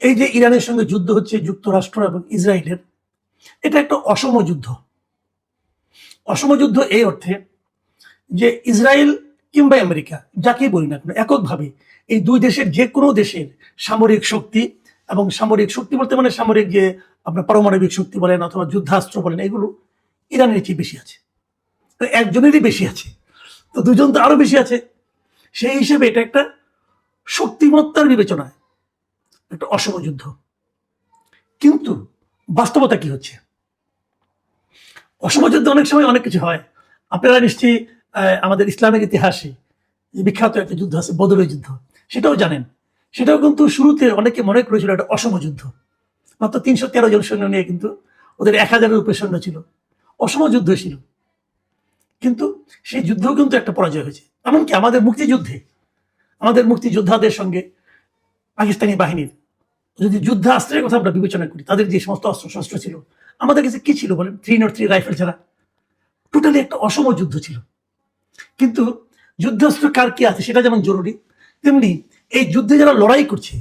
এই যে ইরানের সঙ্গে যুদ্ধ হচ্ছে যুক্তরাষ্ট্র এবং ইসরায়েলের, এটা একটা অসম যুদ্ধ। অসম যুদ্ধ এই অর্থে যে ইসরায়েল কিংবা আমেরিকা, যাকেই বলি না কেন, এককভাবে এই দুই দেশের যে কোনো দেশের সামরিক শক্তি, এবং সামরিক শক্তি বলতে মানে সামরিক যে আপনার পারমাণবিক শক্তি বলেন অথবা যুদ্ধাস্ত্র বলেন, এগুলো ইরানের চেয়ে বেশি আছে। একজনেরই বেশি আছে, তো দুজন তো আরো বেশি আছে। সেই হিসেবে এটা একটা শক্তিমত্তার বিবেচনায় একটা অসম যুদ্ধ। কিন্তু বাস্তবতা কি হচ্ছে? অসম যুদ্ধে অনেক সময় অনেক কিছু হয়। আপনারা নিশ্চয়ই আমাদের ইসলামের ইতিহাসে যে বিখ্যাত একটা যুদ্ধ আছে, বদরের যুদ্ধ, সেটাও জানেন। সেটাও কিন্তু শুরুতে অনেকে মনে করেছিল একটা অসম যুদ্ধ। মাত্র 313 জন সৈন্য নিয়ে কিন্তু ওদের 1000-এর উপরে সৈন্য ছিল, অসম যুদ্ধ ছিল। কিন্তু সেই যুদ্ধও কিন্তু একটা পরাজয় হয়েছে। এমনকি আমাদের মুক্তিযুদ্ধে আমাদের মুক্তিযোদ্ধাদের সঙ্গে পাকিস্তানি বাহিনীর যদি যুদ্ধাস্ত্রের কথা আমরা বিবেচনা করি, তাদের যে সমস্ত অস্ত্র শস্ত্র ছিল, আমাদের কাছে কি ছিল বলেন? 303 রাইফেল ছাড়া টোটালি একটা অসম যুদ্ধ ছিল। কিন্তু যুদ্ধাস্ত্র কার কি আছে সেটা যেমন জরুরি, তেমনি এই যুদ্ধে যারা লড়াই করছে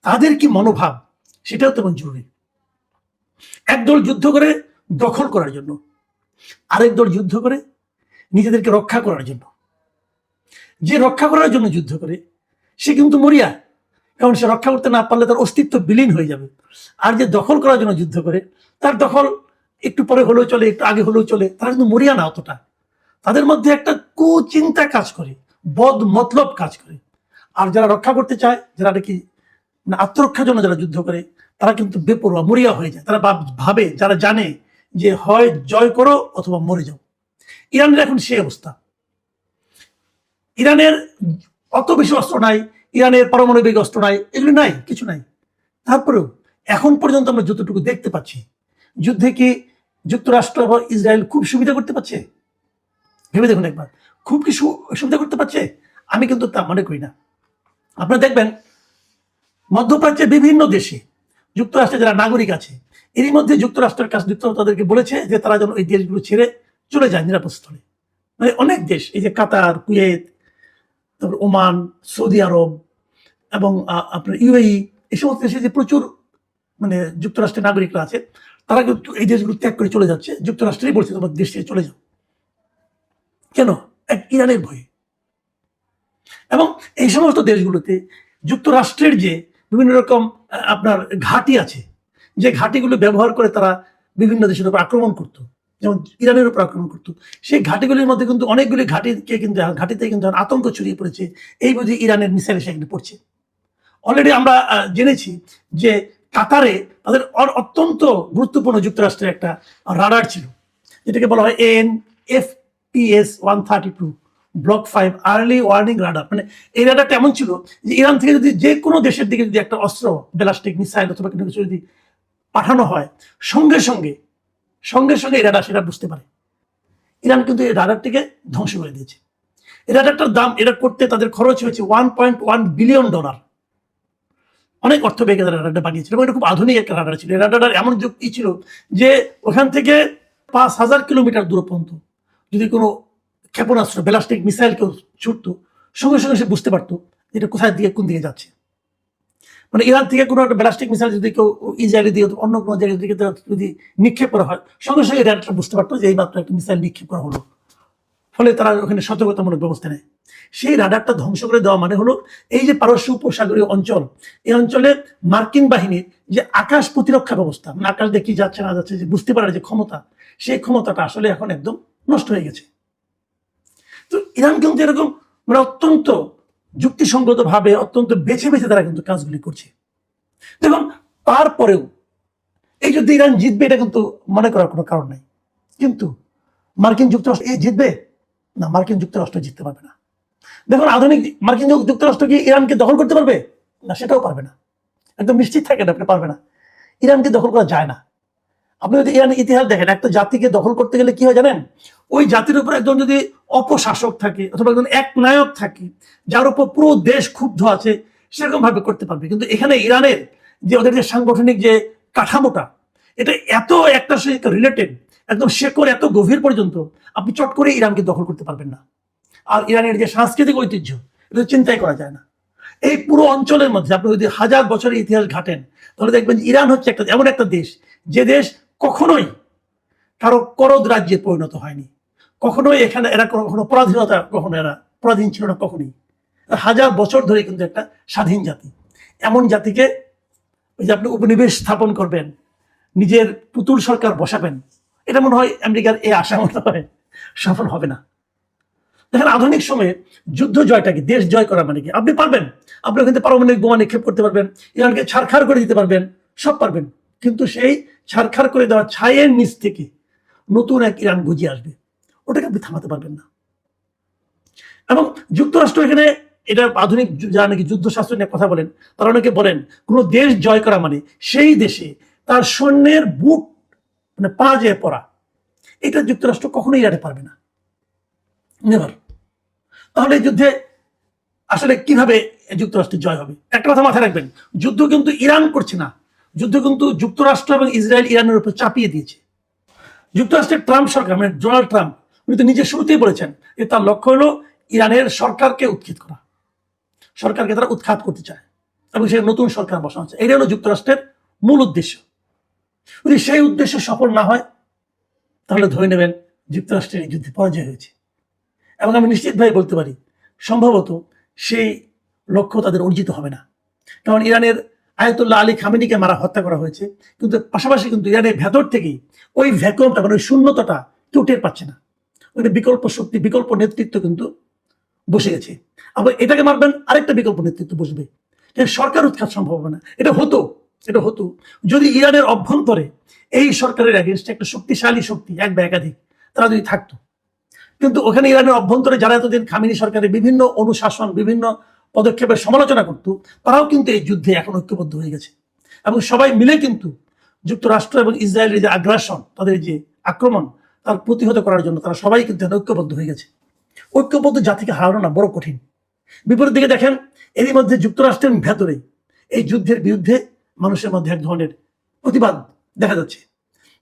তাদের কি মনোভাব সেটাও তেমন জরুরি। একদল যুদ্ধ করে দখল করার জন্য, আরেক দল যুদ্ধ করে নিজেদেরকে রক্ষা করার জন্য। যে রক্ষা করার জন্য যুদ্ধ করে সে কিন্তু মরিয়া, কারণ সে রক্ষা করতে না পারলে তার অস্তিত্ব বিলীন হয়ে যাবে। আর যে দখল করার জন্য যুদ্ধ করে, তার দখল একটু পরে হলেও চলে, একটু আগে হলেও চলে, তারা কিন্তু মরিয়া না অতটা। তাদের মধ্যে একটা কুচিন্তা কাজ করে, বদ মতলব কাজ করে। আর যারা রক্ষা করতে চায়, যারা নাকি আত্মরক্ষার জন্য যারা যুদ্ধ করে, তারা কিন্তু বেপরোয়া, মরিয়া হয়ে যায়। তারা ভাবে, যারা জানে যে হয় জয় করো অথবা মরে যাও। ইরানের এখন সেই অবস্থা। ইরানের অত বেশি অস্ত্র নাই, ইরানের পারমাণবিক অস্ত্র নাই, এগুলো নাই, কিছু নাই। তারপরেও এখন পর্যন্ত আমরা যতটুকু দেখতে পাচ্ছি, যুদ্ধে কি যুক্তরাষ্ট্র বা ইসরায়েল খুব সুবিধা করতে পারছে? ভেবে দেখুন একবার, খুব কি সুবিধা করতে পারছে? আমি কিন্তু তা মনে করি না। আপনারা দেখবেন মধ্যপ্রাচ্যের বিভিন্ন দেশে যুক্তরাষ্ট্রের যারা নাগরিক আছে, এরই মধ্যে যুক্তরাষ্ট্রের কাছে যুক্তরাষ্ট্র তাদেরকে বলেছে যে তারা যেন এই দেশগুলো ছেড়ে চলে যায় নিরাপদ স্থলে। মানে অনেক দেশ, এই যে কাতার, কুয়েত, তারপর ওমান, সৌদি আরব এবং আপনার ইউএই, এই সমস্ত দেশে যে প্রচুর মানে যুক্তরাষ্ট্রের নাগরিকরা আছে, তারা কিন্তু এই দেশগুলো ত্যাগ করে চলে যাচ্ছে। যুক্তরাষ্ট্রেই বলছে তোমার দেশ থেকে চলে যাও। কেন? এক ইরানের ভয়ে। এবং এই সমস্ত দেশগুলোতে যুক্তরাষ্ট্রের যে বিভিন্ন রকম আপনার ঘাঁটি আছে, যে ঘাঁটিগুলো ব্যবহার করে তারা বিভিন্ন দেশের উপর আক্রমণ করতো, যেমন ইরানের উপর আক্রমণ করতো, সেই ঘাঁটিগুলির মধ্যে কিন্তু অনেকগুলি ঘাঁটিতে কিন্তু আতঙ্ক ছড়িয়ে পড়েছে। এই বুঝি ইরানের মিসাইল সেখানে পড়ছে। অলরেডি আমরা জেনেছি যে কাতারে তাদের অত্যন্ত গুরুত্বপূর্ণ যুক্তরাষ্ট্রের একটা রাডার ছিল, যেটাকে বলা হয় ANFPS 132 block 5 early warning radar. মানে এই রাডারটা এমন ছিল যে ইরান থেকে যদি যে কোনো দেশের দিকে যদি একটা অস্ত্র, ব্যালিস্টিক মিসাইল অথবা কোনো কিছু যদি পাঠানো হয়, সঙ্গে সঙ্গে এই রাডার সেটা বুঝতে পারে। ইরান কিন্তু এই রাডারটিকে ধ্বংস করে দিয়েছে। এই রাডারটার দাম, এটা করতে তাদের খরচ হয়েছে $1.1 বিলিয়ন। অনেক অর্থ ব্যয় তারা রাডারটা বানিয়েছিল এবং এটা খুব আধুনিক একটা রাডার ছিল। এই রাডারটার এমন যুক্তি ছিল যে ওখান থেকে 5000 কিলোমিটার দূর পর্যন্ত যদি কোনো ক্ষেপণাস্ত্র, ব্যালিস্টিক মিসাইল কেউ ছুটতো, সঙ্গে সঙ্গে সে বুঝতে পারতো এটা কোথায় দিকে, কোন দিকে যাচ্ছে। মানে ইরান থেকে কোনো একটা ব্যালিস্টিক মিসাইল যদি কেউ ইসরায়েলে দিয়ে অন্য কোনো জায়গায় দিকে যদি নিক্ষেপ করা হয়, সঙ্গে সঙ্গে রাডারটা বুঝতে পারতো যে এই মাত্র একটা মিসাইল নিক্ষেপ করা হলো। ফলে তারা ওখানে সতর্কতামূলক ব্যবস্থা নেয়। সেই রাডারটা ধ্বংস করে দেওয়া মানে হলো এই যে পারস্য উপসাগরীয় অঞ্চল, এই অঞ্চলে মার্কিন বাহিনীর যে আকাশ প্রতিরক্ষা ব্যবস্থা, মানে আকাশ দিয়ে কি যাচ্ছে না যাচ্ছে যে বুঝতে পারার যে ক্ষমতা, সেই ক্ষমতাটা আসলে এখন একদম নষ্ট হয়ে গেছে। তো ইরান কিন্তু এরকম মানে অত্যন্ত যুক্তিসঙ্গত ভাবে, অত্যন্ত বেছে বেছে তারা কিন্তু কাজগুলি করছে। দেখুন, তারপরেও এই যুদ্ধে ইরান জিতবে এটা কিন্তু মনে করার কোনো কারণ নাই। কিন্তু মার্কিন যুক্তরাষ্ট্র জিতবে না, মার্কিন যুক্তরাষ্ট্র জিততে পারবে না। দেখুন, আধুনিক মার্কিন যুক্তরাষ্ট্র কি ইরানকে দখল করতে পারবে? না, সেটাও পারবে না। একদম নিশ্চিত থাকেন আপনি, পারবে না। ইরানকে দখল করা যায় না। আপনি যদি ইরানের ইতিহাস দেখেন, একটা জাতিকে দখল করতে গেলে কি হয় জানেন? ওই জাতির উপর একজন যদি অপশাসক থাকে অথবা একজন এক নায়ক থাকে, যার উপর পুরো দেশ ক্ষুব্ধ আছে, সেরকম ভাবে করতে পারবে। কিন্তু এখানে ইরানের যে ওদের যে সাংগঠনিক যে কাঠামোটা, এটা এত একটা রিলেটেড, একদম শেকড় এত গভীর পর্যন্ত, আপনি চট করে ইরানকে দখল করতে পারবেন না। আর ইরানের যে সাংস্কৃতিক ঐতিহ্য, এটা চিন্তাই করা যায় না। এই পুরো অঞ্চলের মধ্যে আপনি যদি হাজার বছরের ইতিহাস ঘাটেন, তাহলে দেখবেন যে ইরান হচ্ছে এমন একটা দেশ, যে দেশ কখনোই কারো করদ রাজ্যে পরিণত হয়নি, কখনোই এখানে এরা কখনো পরাধীনতা, কখনো এরা পরাধীন ছিল না, কখনোই। হাজার বছর ধরে কিন্তু একটা স্বাধীন জাতি। এমন জাতিকে ওই যে আপনি উপনিবেশ স্থাপন করবেন, নিজের পুতুল সরকার বসাবেন, এটা মনে হয় আমেরিকার এই আশা মতো হয় সফল হবে না। দেখেন, আধুনিক সময়ে যুদ্ধ জয়টাকে, দেশ জয় করা মানে কি? আপনি পারবেন, আপনি কিন্তু পারমাণবিক বোমা নিক্ষেপ করতে পারবেন, ইরানকে ছারখার করে দিতে পারবেন, সব পারবেন। কিন্তু সেই ছারখার করে দেওয়া ছাইয়ের নিচ থেকে নতুন এক ইরান গজিয়ে আসবে, ওটাকে আপনি থামাতে পারবেন না। এবং যুক্তরাষ্ট্র এখানে, এটা আধুনিক যারা নাকি যুদ্ধশাস্ত্র নিয়ে কথা বলেন, তারা অনেকে বলেন কোনো দেশ জয় করা মানে সেই দেশে তার সৈন্যের বুট মানে পা যেয়ে পড়া। এটা যুক্তরাষ্ট্র কখনোই এড়াতে পারবে না, নেভার। তাহলে এই যুদ্ধে আসলে কিভাবে যুক্তরাষ্ট্রের জয় হবে? একটা কথা মাথায় রাখবেন, যুদ্ধ কিন্তু ইরান করছে না, যুদ্ধ কিন্তু যুক্তরাষ্ট্র এবং ইসরায়েল ইরানের উপর চাপিয়ে দিয়েছে। যুক্তরাষ্ট্রের ট্রাম্প সরকার, মানে ডোনাল্ড ট্রাম্প, উনি তো নিজে শুরুতেই বলেছেন যে তার লক্ষ্য হলো ইরানের সরকারকে উৎখাত করা, সরকারকে তারা উৎখাত করতে চায় এবং সে নতুন সরকার বসানো চায়। এটা হলো যুক্তরাষ্ট্রের মূল উদ্দেশ্য। যদি সেই উদ্দেশ্য সফল না হয়, তাহলে ধরে নেবেন যুক্তরাষ্ট্রের এই যুদ্ধে পরাজয় হয়েছে। এবং আমি নিশ্চিতভাবে বলতে পারি, সম্ভবত সেই লক্ষ্য তাদের অর্জিত হবে না। কারণ ইরানের আয়াতুল্লাহ আলী খামেনিকে হত্যা করা হয়েছে, কিন্তু পাশাপাশি কিন্তু ইরানের ভেতর থেকেই ওই ভ্যাকুয়ামটা, মানে ওই শূন্যতাটা কেউ টের পাচ্ছে না। ওই বিকল্প শক্তি, বিকল্প নেতৃত্ব কিন্তু বসে গেছে। আবার এটাকে মারবেন, আরেকটা বিকল্প নেতৃত্ব বসবে, সরকার উৎখাত সম্ভব হবে না। এটা হতো যদি ইরানের অভ্যন্তরে এই সরকারের এগেনস্টে একটা শক্তিশালী শক্তি, এক বা একাধিক, তারা যদি থাকতো। কিন্তু ওখানে ইরানের অভ্যন্তরে যারা এতদিন খামেনি সরকারের বিভিন্ন অনুশাসন, বিভিন্ন পদক্ষেপের সমালোচনা করত, তারাও কিন্তু এই যুদ্ধে এখন ঐক্যবদ্ধ হয়ে গেছে এবং সবাই মিলে কিন্তু যুক্তরাষ্ট্র এবং ইসরায়েলের যে আগ্রাসন, তাদের যে আক্রমণ, তার প্রতিহত করার জন্য তারা সবাই কিন্তু ঐক্যবদ্ধ হয়ে গেছে। ঐক্যবদ্ধ জাতিকে হারানো না বড় কঠিন। বিপরীত দিকে দেখেন, এরই মধ্যে যুক্তরাষ্ট্রের ভেতরে এই যুদ্ধের বিরুদ্ধে মানুষের মধ্যে এক ধরনের প্রতিবাদ দেখা যাচ্ছে।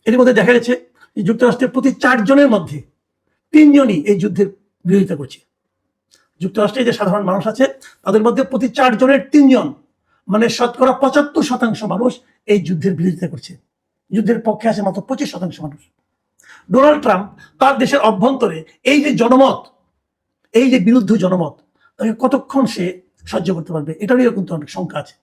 এর মধ্যে দেখা গেছে যে যুক্তরাষ্ট্রের প্রতি 4 জনের মধ্যে 3 জনই এই যুদ্ধের বিরোধিতা করছে। যুক্তরাষ্ট্রে যে সাধারণ মানুষ আছে, তাদের মধ্যে প্রতি 4 জনের 3 জন, মানে শতকরা 75% মানুষ এই যুদ্ধের বিরোধিতা করছে। যুদ্ধের পক্ষে আছে মাত্র 25% মানুষ। ডোনাল্ড ট্রাম্প তার দেশের অভ্যন্তরে এই যে জনমত, এই যে বিরুদ্ধ জনমত, তাকে কতক্ষণ সে সহ্য করতে পারবে, এটারও কিন্তু অনেক শঙ্কা আছে।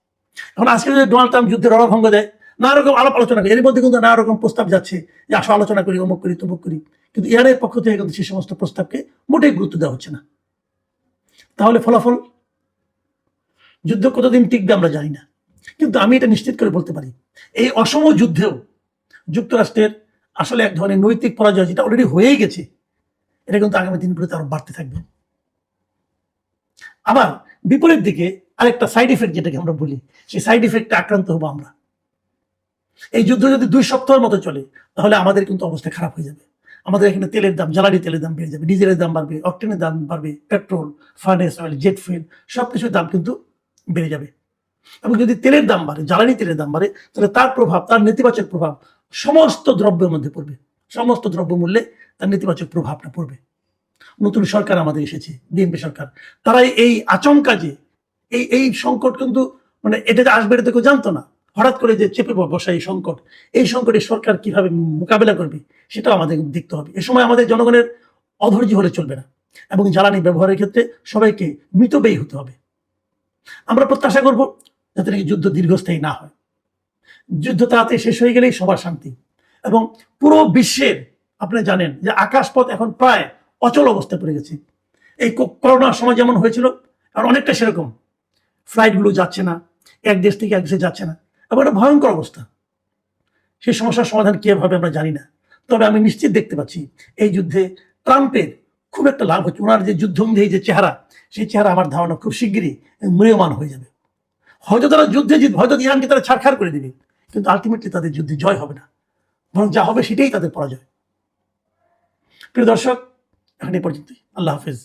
এখন আজকে যদি ডোনাল্ড ট্রাম্প যুদ্ধের রণভঙ্গ দেয়, নানা রকম আলাপ আলোচনা করে, এর মধ্যে কিন্তু নানা রকম প্রস্তাব যাচ্ছে যে আসো আলোচনা করি, অমুক করি, তমুক করি, কিন্তু ইরানের পক্ষ থেকে কিন্তু সেই সমস্ত প্রস্তাবকে মোটেই গুরুত্ব দেওয়া হচ্ছে না। তাহলে ফলাফল, যুদ্ধ কতদিন টিকবে আমরা জানি না, কিন্তু আমি এটা নিশ্চিত করে বলতে পারি, এই অসম যুদ্ধেও যুক্তরাষ্ট্রের আসলে এক ধরনের নৈতিক পরাজয়, যেটা অলরেডি হয়েই গেছে, এটা কিন্তু আগামী দিনগুলোতে আরো বাড়তে থাকবে। আবার বিপরীত দিকে আরেকটা সাইড ইফেক্ট, যেটাকে আমরা বলি, সেই সাইড ইফেক্টে আক্রান্ত হবো আমরা। এই যুদ্ধ যদি 2 সপ্তাহের মতো চলে, তাহলে আমাদের কিন্তু অবস্থা খারাপ হয়ে যাবে। আমাদের এখানে তেলের দাম, জ্বালানি তেলের দাম বেড়ে যাবে, ডিজেলের দাম বাড়বে, অকটেনের দাম বাড়বে, petrol, furnace oil, jet fuel, সবকিছুর দাম কিন্তু বেড়ে যাবে। এবং যদি তেলের দাম বাড়ে, জ্বালানি তেলের দাম বাড়ে, তাহলে তার প্রভাব, তার নেতিবাচক প্রভাব সমস্ত দ্রব্যের মধ্যে পড়বে, সমস্ত দ্রব্য মূল্যে তার নেতিবাচক প্রভাবটা পড়বে। নতুন সরকার আমাদের এসেছে, বিএনপি সরকার, তারাই এই আচমকা যে এই সংকট কিন্তু, মানে এটা যে আসবে এটা তো কেউ জানতো না, হঠাৎ করে যে চেপে বসা এই সংকট, এই সংকটে সরকার কিভাবে মোকাবেলা করবে সেটাও আমাদের দেখতে হবে। এ সময় আমাদের জনগণের অধৈর্য হলে চলবে না এবং জ্বালানি ব্যবহারের ক্ষেত্রে সবাইকে মিতব্যয়ী হতে হবে। আমরা প্রত্যাশা করব যাতে নাকি যুদ্ধ দীর্ঘস্থায়ী না হয়, যুদ্ধ তাড়াতাড়ি শেষ হয়ে গেলেই সবার শান্তি। এবং পুরো বিশ্বের, আপনি জানেন যে আকাশপথ এখন প্রায় অচল অবস্থায় পড়ে গেছে। এই করোনার সময় যেমন হয়েছিল, আর অনেকটা সেরকম, ফ্লাইটগুলো যাচ্ছে না, এক দেশ থেকে এক দেশে যাচ্ছে না, এবং একটা ভয়ঙ্কর অবস্থা। সেই সমস্যার সমাধান কি হবে আমরা জানি না, তবে আমি নিশ্চিত দেখতে পাচ্ছি এই যুদ্ধে ট্রাম্পের খুব একটা লাভ হচ্ছে। ওনার যে যুদ্ধঙ্গী যে চেহারা, সেই চেহারা আমার ধারণা খুব শিগগিরই ম্রিয়মান হয়ে যাবে। হয়তো তারা যুদ্ধে জিতবে, হয়তো ইরানকে তারা ছাড়খাড় করে দিবে, কিন্তু আলটিমেটলি তাদের যুদ্ধে জয় হবে না, বরং যা হবে সেটাই তাদের পরাজয়। প্রিয় দর্শক, এখন এই পর্যন্তই। আল্লাহ হাফেজ।